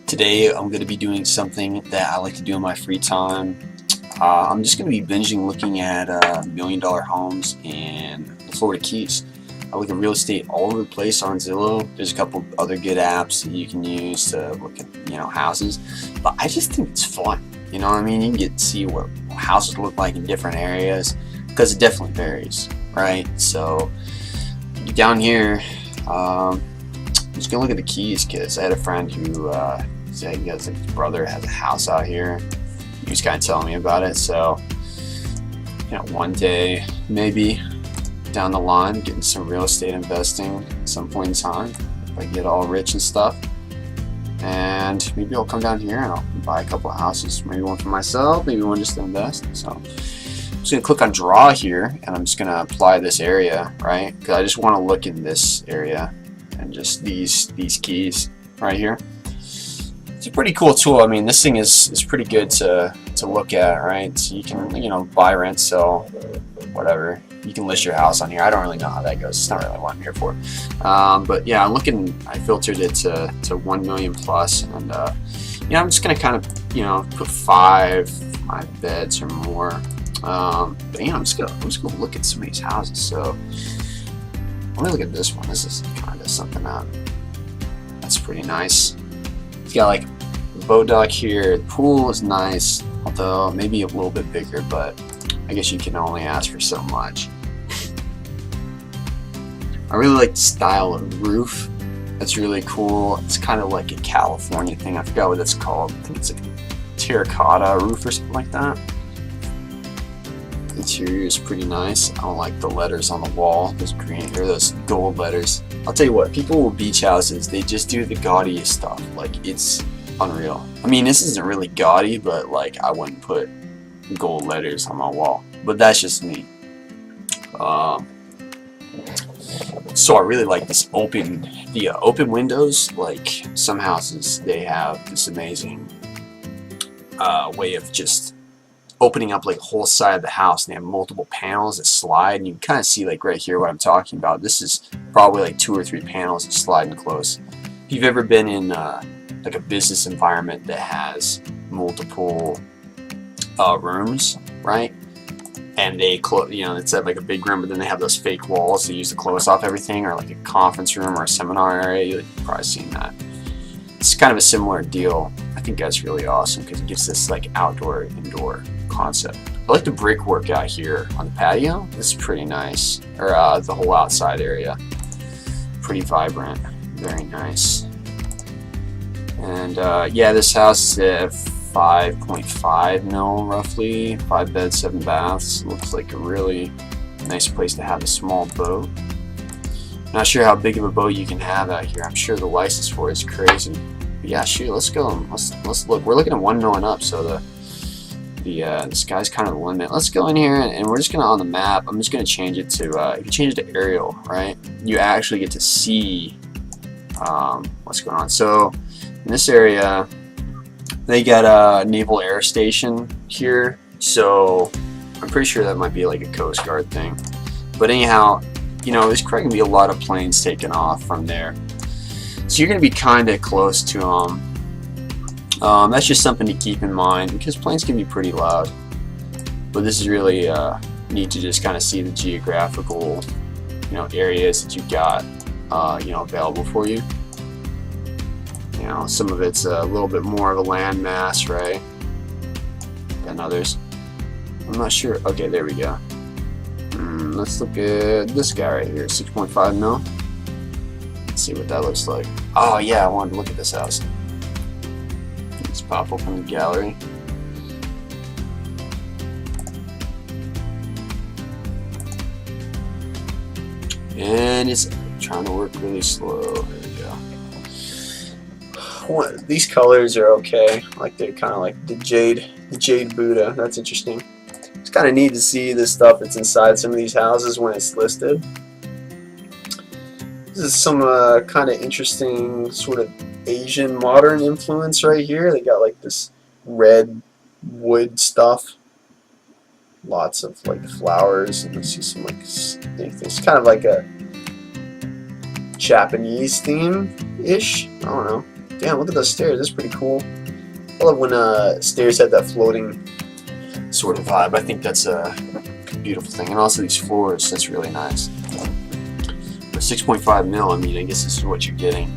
Today I'm going to be doing something that I like to do in my free time. I'm just going to be binging looking at $1 million homes in the Florida Keys. I look at real estate all over the place on Zillow. There's a couple other good apps that you can use to look at houses, but I just think it's fun. You know what I mean? You can get to see what houses look like in different areas because it definitely varies, right? So down here, I'm just gonna look at the Keys because I had a friend who said his brother has a house out here. He was kind of telling me about it. So one day maybe down the line, getting some real estate investing at some point in time, if I get all rich and stuff, and maybe I'll come down here and I'll buy a couple of houses, maybe one for myself, maybe one just to invest. So I'm just gonna click on draw here, and I'm just gonna apply this area, right? Because I just want to look in this area and just these keys right here. It's a pretty cool tool. I mean, this thing is pretty good to look at, right? So you can buy, rent, sell, whatever. You can list your house on here. I don't really know how that goes. It's not really what I'm here for. But yeah, I filtered it to 1 million plus, and I'm just gonna kind of put 5 beds or more. But I'm just gonna look at some of these houses. So let me look at this one. This is kind of something that's pretty nice. It's got like a boat dock here. The pool is nice, although maybe a little bit bigger, but I guess you can only ask for so much. I really like the style of the roof. That's really cool. It's kind of like a California thing. I forgot what it's called. I think it's like a terracotta roof or something like that. The interior is pretty nice. I don't like the letters on the wall. Those green or those gold letters. I'll tell you what, people with beach houses, they just do the gaudiest stuff. Like, it's unreal. I mean, this isn't really gaudy, but like I wouldn't put gold letters on my wall. But that's just me. So I really like this open windows. Like some houses, they have this amazing way of just opening up like a whole side of the house, and they have multiple panels that slide, and you can kind of see like right here what I'm talking about. This is probably like 2 or 3 panels that slide and close. If you've ever been in like a business environment that has multiple rooms, right? And they close, it's like a big room, but then they have those fake walls they use to close off everything, or like a conference room or a seminar area. You've probably seen that. It's kind of a similar deal. I think that's really awesome because it gives this like outdoor indoor concept. I like the brickwork out here on the patio. This is pretty nice, or the whole outside area. Pretty vibrant, very nice. And yeah, this house is 5.5 mil roughly, 5 beds, 7 baths. Looks like a really nice place to have a small boat. Not sure how big of a boat you can have out here. I'm sure the license for it is crazy. But yeah, shoot, let's go. Let's look. We're looking at 1 mil and up, so the sky's kind of the limit. Let's go in here, and we're just gonna, on the map, I'm just gonna change it to if you change it to aerial, right? You actually get to see what's going on. So in this area, they got a naval air station here, so I'm pretty sure that might be like a Coast Guard thing. But anyhow, there's probably gonna be a lot of planes taking off from there, so you're gonna be kind of close to them. That's just something to keep in mind because planes can be pretty loud. But this is really neat to just kind of see the geographical, areas that you got, available for you. Some of it's a little bit more of a land mass, right, than others. I'm not sure. Okay, there we go. Let's look at this guy right here, 6.5 mil. Let's see what that looks like. Oh yeah, I wanted to look at this house. Let's pop open the gallery. And it's trying to work really slow. There we go. These colors are okay. Like they're kind of like the jade Buddha. That's interesting. It's kind of neat to see this stuff that's inside some of these houses when it's listed. This is some kind of interesting sort of Asian modern influence right here. They got like this red wood stuff. Lots of like flowers, and I see some like it's kind of like a Japanese theme-ish. I don't know. Damn, look at those stairs. That's pretty cool. I love when stairs have that floating sort of vibe. I think that's a beautiful thing. And also these floors, that's really nice. For 6.5 mil, I mean, I guess this is what you're getting.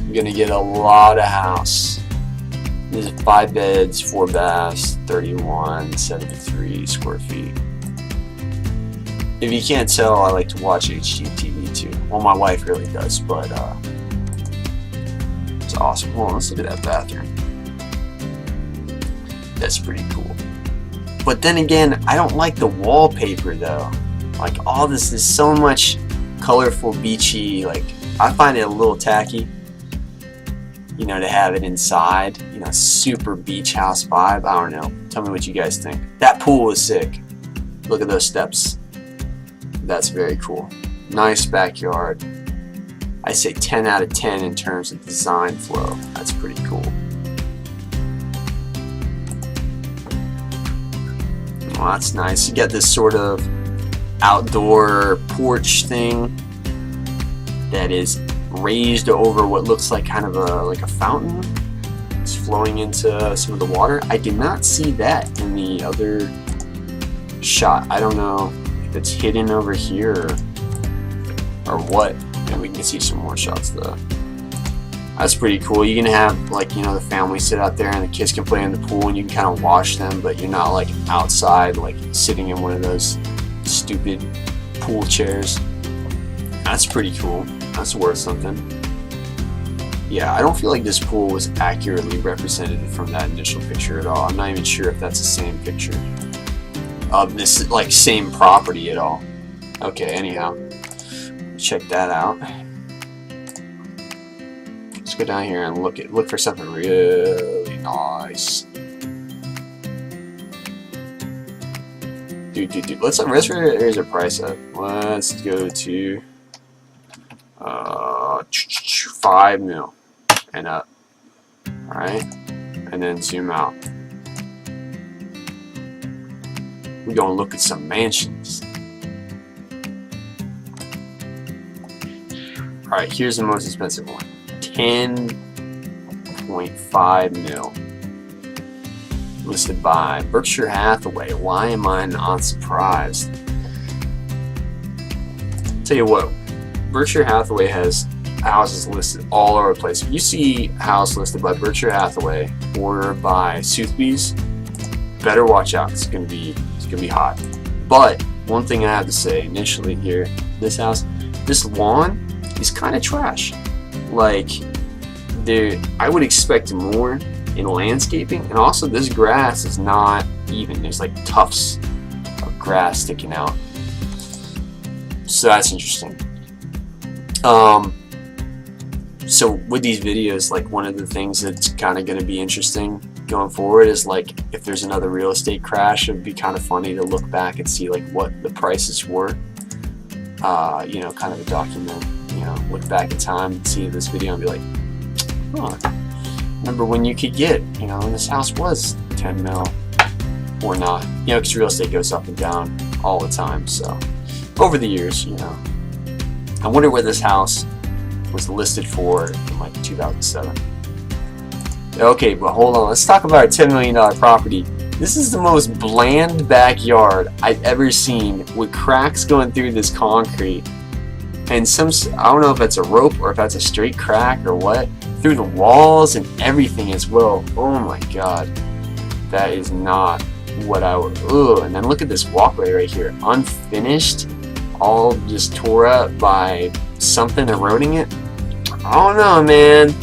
You're gonna get a lot of house. This is 5 beds, 4 baths, 3173 square feet. If you can't tell, I like to watch HGTV too. Well, my wife really does, but it's awesome. Hold on, let's look at that bathroom. That's pretty cool. But then again, I don't like the wallpaper though. Like all this is so much colorful, beachy. Like I find it a little tacky. You know, to have it inside. You know, super beach house vibe. I don't know. Tell me what you guys think. That pool is sick. Look at those steps. That's very cool. Nice backyard. I say 10 out of 10 in terms of design flow. That's pretty cool. Well, that's nice. You got this sort of outdoor porch thing that is raised over what looks like kind of a fountain. It's flowing into some of the water. I did not see that in the other shot. I don't know if it's hidden over here or what. And we can see some more shots though. That's pretty cool. You can have like, you know, the family sit out there and the kids can play in the pool and you can kind of watch them, but you're not like outside like sitting in one of those stupid pool chairs. That's pretty cool. That's worth something. Yeah, I don't feel like this pool was accurately represented from that initial picture at all. I'm not even sure if that's the same picture of this like same property at all. Okay, anyhow, check that out. Let's go down here and look for something really nice. Dude. Here's a price up. Let's go to 5 mil and up. Alright, and then zoom out. We're gonna look at some mansions. Alright, here's the most expensive one. 10.5 mil. Listed by Berkshire Hathaway. Why am I not surprised? Tell you what, Berkshire Hathaway has houses listed all over the place. If you see a house listed by Berkshire Hathaway or by Sotheby's, better watch out. It's gonna be hot. But one thing I have to say initially here, this house, this lawn is kind of trash. Like, I would expect more in landscaping, and also this grass is not even. There's like tufts of grass sticking out. So that's interesting. So with these videos, like one of the things that's kind of going to be interesting going forward is like if there's another real estate crash, it'd be kind of funny to look back and see like what the prices were. You know, kind of a document. You know, look back in time and see this video and be like, oh, remember when you could get, you know, when this house was 10 mil or not. You know, because real estate goes up and down all the time. So over the years, you know, I wonder where this house was listed for in like 2007. Okay, but hold on. Let's talk about a $10 million property. This is the most bland backyard I've ever seen, with cracks going through this concrete. And I don't know if that's a rope or if that's a straight crack or what, through the walls and everything as well. Oh my god. That is not what I would. Ugh. And then look at this walkway right here. Unfinished. All just tore up by something eroding it. I don't know, man.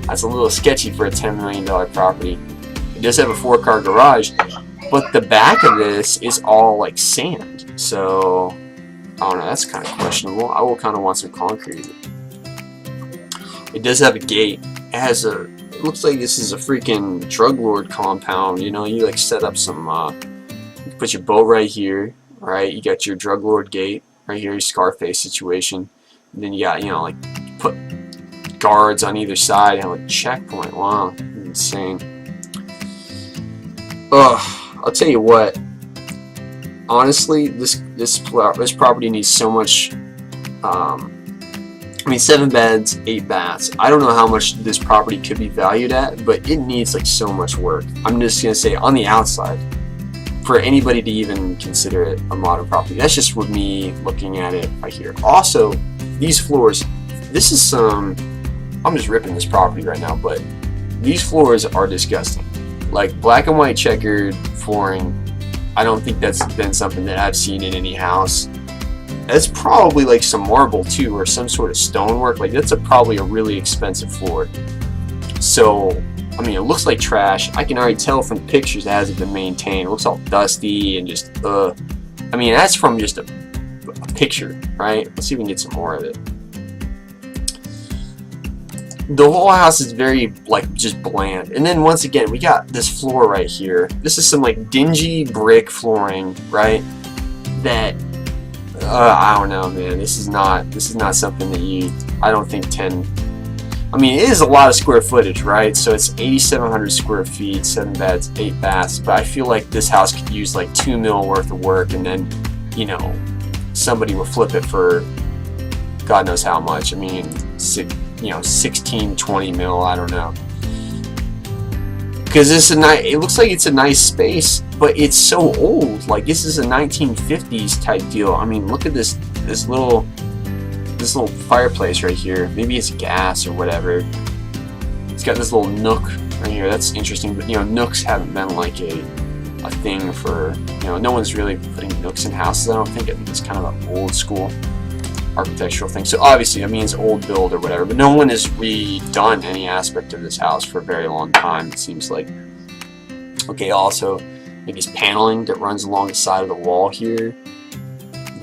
That's a little sketchy for a $10 million property. It does have a 4-car garage, but the back of this is all like sand. So I don't know, that's kind of questionable. I will kind of want some concrete. It does have a gate. It looks like this is a freaking drug lord compound. You know, you like set up some, you put your boat right here, right? You got your drug lord gate right here, your Scarface situation. And then you got, you know, like put guards on either side and like checkpoint. Wow, insane. Ugh, I'll tell you what. Honestly, this property needs so much I mean, 7 beds, 8 baths. I don't know how much this property could be valued at, but it needs like so much work. I'm just gonna say on the outside, for anybody to even consider it a modern property. That's just with me looking at it right here. Also, these floors, this is some, I'm just ripping this property right now, but these floors are disgusting. Like black and white checkered flooring, I don't think that's been something that I've seen in any house. That's probably like some marble too, or some sort of stonework. Like that's probably a really expensive floor. So, I mean, it looks like trash. I can already tell from the pictures it hasn't been maintained. It looks all dusty and just, I mean, that's from just a picture, right? Let's see if we can get some more of it. The whole house is very, like, just bland. And then once again, we got this floor right here. This is some, like, dingy brick flooring, right? That, I don't know, man. This is not something that I don't think 10, I mean, it is a lot of square footage, right? So it's 8,700 square feet, 7 beds, 8 baths. But I feel like this house could use like $2 million worth of work, and then, you know, somebody would flip it for God knows how much. I mean, 16, 20 mil, I don't know. Because this is it looks like it's a nice space, but it's so old. Like this is a 1950s type deal. I mean, look at this little fireplace right here. Maybe it's gas or whatever. It's got this little nook right here. That's interesting, but you know, nooks haven't been like a thing for, you know, no one's really putting nooks in houses, I don't think. I think it's kind of an old school architectural thing. So obviously, I mean, it's old build or whatever, but no one has redone any aspect of this house for a very long time, it seems like. Okay, also, maybe it's paneling that runs along the side of the wall here.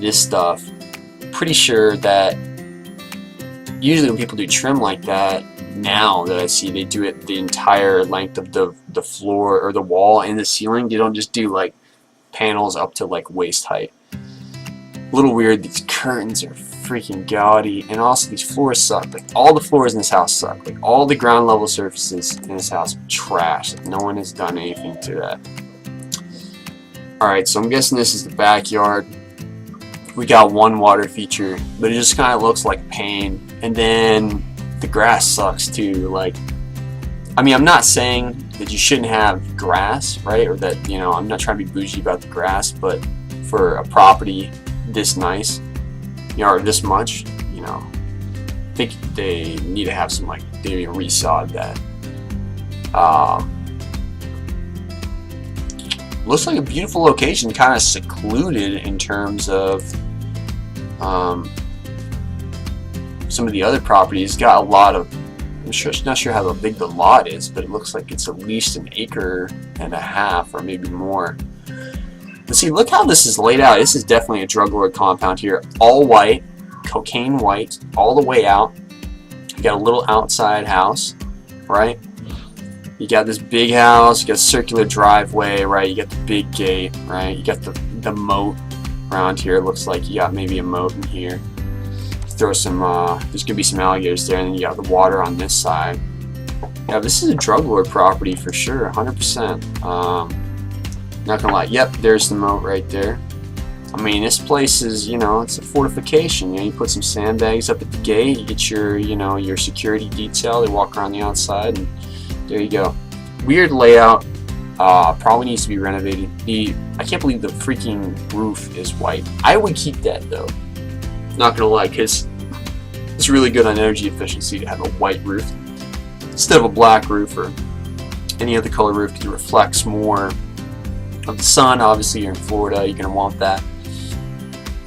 This stuff, pretty sure that usually when people do trim like that, now that I see, they do it the entire length of the floor or the wall and the ceiling. They don't just do like panels up to like waist height. A little weird. These curtains are freaking gaudy, and also these floors suck. Like all the floors in this house suck. Like all the ground level surfaces in this house are trash. Like, no one has done anything to that. Alright, so I'm guessing this is the backyard. We got one water feature, but it just kind of looks like pain. And then the grass sucks too. Like, I mean, I'm not saying that you shouldn't have grass, right? Or that, you know, I'm not trying to be bougie about the grass, but for a property this nice, you know, or this much, you know, I think they need to have some, like, they resod that. Looks like a beautiful location, kind of secluded in terms of some of the other properties. Got a lot of, not sure how big the lot is, but it looks like it's at least 1.5 acres or maybe more. Let's see, look how this is laid out. This is definitely a drug lord compound here. All white, cocaine white, all the way out. You got a little outside house, right? You got this big house, you got a circular driveway, right? You got the big gate, right? You got the moat around here. It looks like you got maybe a moat in here. Throw some, there's gonna be some alligators there, and then you got the water on this side. Yeah, this is a drug lord property for sure, 100%. Not gonna lie, yep, there's the moat right there. I mean, this place is, you know, it's a fortification. You know, you put some sandbags up at the gate, you get your, you know, your security detail, they walk around the outside, and there you go. Weird layout, probably needs to be renovated. I can't believe the freaking roof is white. I would keep that though. Not gonna lie, because it's really good on energy efficiency to have a white roof instead of a black roof or any other color roof, because it reflects more of the sun. Obviously, you're in Florida, you're gonna want that.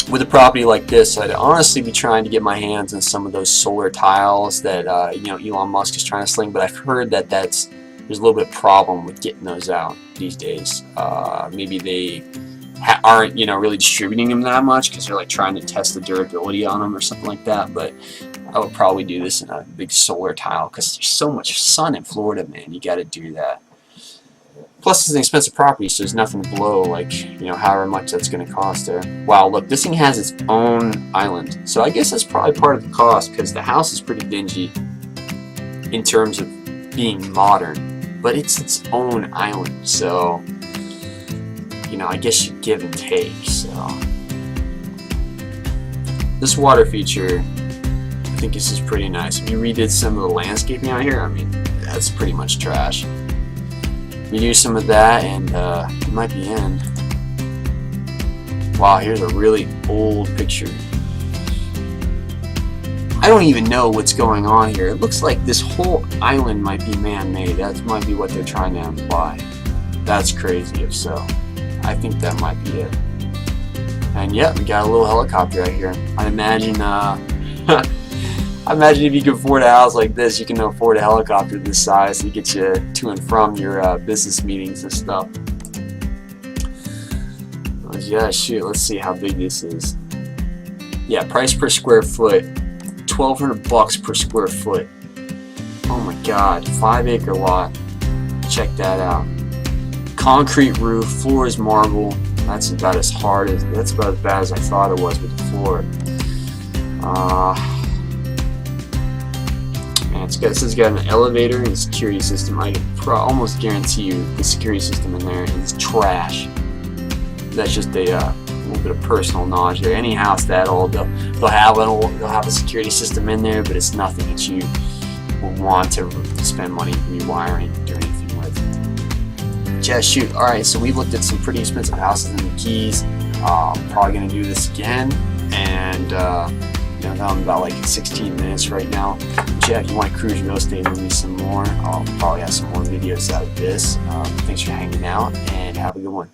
With a property like this, I'd honestly be trying to get my hands on some of those solar tiles that you know, Elon Musk is trying to sling. But I've heard that there's a little bit of problem with getting those out these days. Maybe they aren't, you know, really distributing them that much because they're like trying to test the durability on them or something like that. But I would probably do this in a big solar tile because there's so much sun in Florida, man. You got to do that. Plus, it's an expensive property, so there's nothing to blow, like, you know, however much that's going to cost there. Wow, look, this thing has its own island. So I guess that's probably part of the cost, because the house is pretty dingy in terms of being modern, but it's its own island. So, you know, I guess you give and take. So this water feature, I think this is pretty nice. If you redid some of the landscaping out here, I mean, that's pretty much trash. Redo some of that, and you might be in. Wow, here's a really old picture. I don't even know what's going on here. It looks like this whole island might be man-made. That might be what they're trying to imply. That's crazy if so. I think that might be it. And yeah, we got a little helicopter right here. I imagine I imagine if you can afford a house like this, you can afford a helicopter this size to get you to and from your business meetings and stuff. Yeah, shoot, let's see how big this is. Yeah, price per square foot, $1,200 per square foot. Oh my god, 5-acre lot. Check that out. Concrete roof, floor is marble. That's about as bad as I thought it was with the floor. Man, this has got an elevator and a security system. I can almost guarantee you the security system in there is trash. That's just a little bit of personal knowledge there. Any house that old, they'll have a security system in there, but it's nothing that you will want to spend money rewiring, do anything with. Yeah, shoot. All right, so we looked at some pretty expensive houses in the Keys. Probably gonna do this again, and you know, I'm about like 16 minutes right now. Yeah, if you want to cruise real estate with me some more, I'll probably have some more videos out of this. Thanks for hanging out, and have a good one.